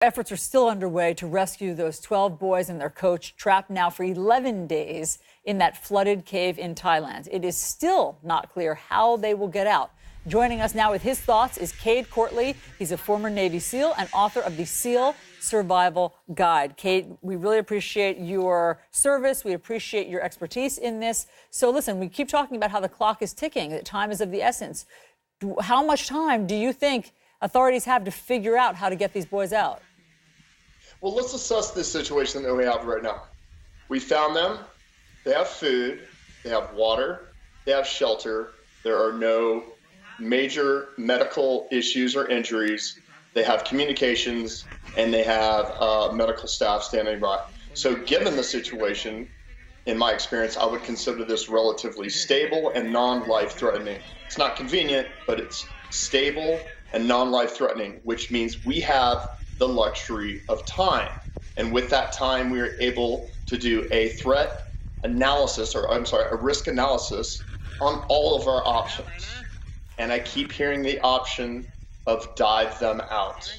Efforts are still underway to rescue those 12 boys and their coach trapped now for 11 days in that flooded cave in Thailand. It is still not clear how they will get out. Joining us now with his thoughts is Cade Courtley. He's a former Navy SEAL and author of the SEAL Survival Guide. Cade, we really appreciate your service. We appreciate your expertise in this. So listen, we keep talking about how the clock is ticking, that time is of the essence. How much time do you think authorities have to figure out how to get these boys out? Well, let's assess this situation that we have right now. We found them. They have food. They have water. They have shelter. There are no major medical issues or injuries. They have communications, and they have medical staff standing by. So given the situation, in my experience, I would consider this relatively stable and non-life-threatening. It's not convenient, but it's stable and non-life-threatening, which means we have the luxury of time. And with that time, we are able to do a threat analysis, a risk analysis on all of our options. And I keep hearing the option of dive them out.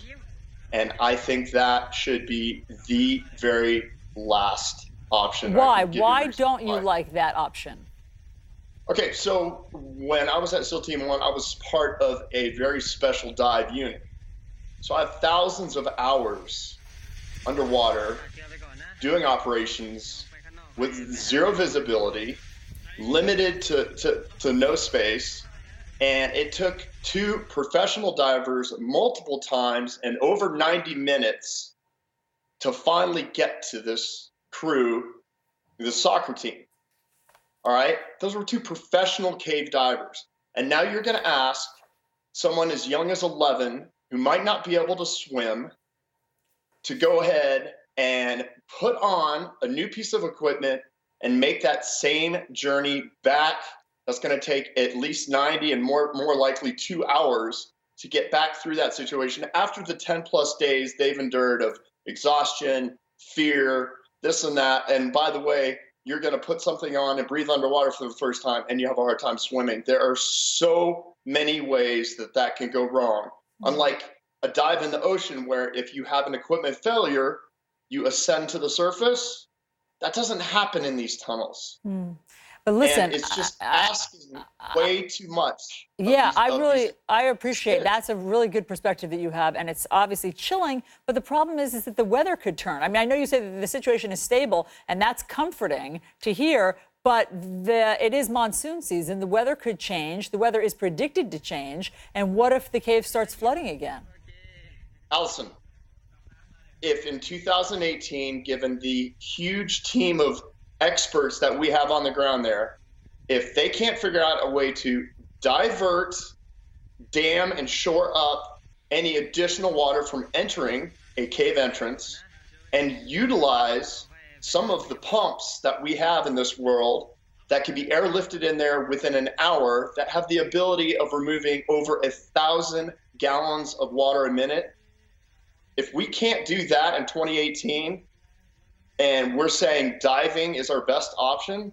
And I think that should be the very last option. Why? Why don't you like that option? Okay, so when I was at SEAL Team 1, I was part of a very special dive unit. So I have thousands of hours underwater doing operations with zero visibility, limited to no space. And it took two professional divers multiple times and over 90 minutes to finally get to this crew, the soccer team. All right? Those were two professional cave divers. And now you're going to ask someone as young as 11 who might not be able to swim to go ahead and put on a new piece of equipment and make that same journey back. That's going to take at least 90 and more likely 2 hours to get back through that situation after the 10 plus days they've endured of exhaustion, fear, this and that. And by the way, you're going to put something on and breathe underwater for the first time and you have a hard time swimming. There are so many ways that can go wrong. Unlike a dive in the ocean where if you have an equipment failure, you ascend to the surface. That doesn't happen in these tunnels. But listen, and it's just asking way too much. Yeah, I appreciate that's a really good perspective that you have, and it's obviously chilling. But the problem is that the weather could turn. I mean, I know you say that the situation is stable, and that's comforting to hear. But it is monsoon season. The weather could change. The weather is predicted to change. And what if the cave starts flooding again? Allison, if in 2018, given the huge team of experts that we have on the ground there, if they can't figure out a way to divert, dam, and shore up any additional water from entering a cave entrance and utilize some of the pumps that we have in this world that can be airlifted in there within an hour that have the ability of removing over 1,000 gallons of water a minute. If we can't do that in 2018 and we're saying diving is our best option,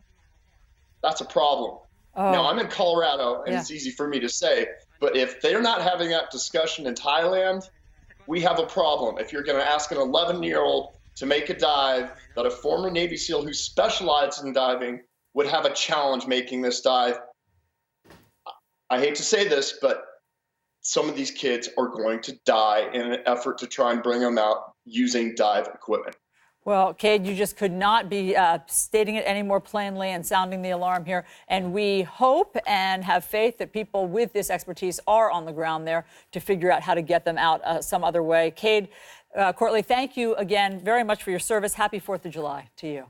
that's a problem. Now, I'm in Colorado, and it's easy for me to say, but if they're not having that discussion in Thailand, we have a problem. If you're going to ask an 11-year-old to make a dive, that a former Navy SEAL who specializes in diving would have a challenge making this dive. I hate to say this, but some of these kids are going to die in an effort to try and bring them out using dive equipment. Well, Cade, you just could not be stating it any more plainly and sounding the alarm here. And we hope and have faith that people with this expertise are on the ground there to figure out how to get them out some other way. Cade Courtley, thank you again very much for your service. Happy 4th of July to you.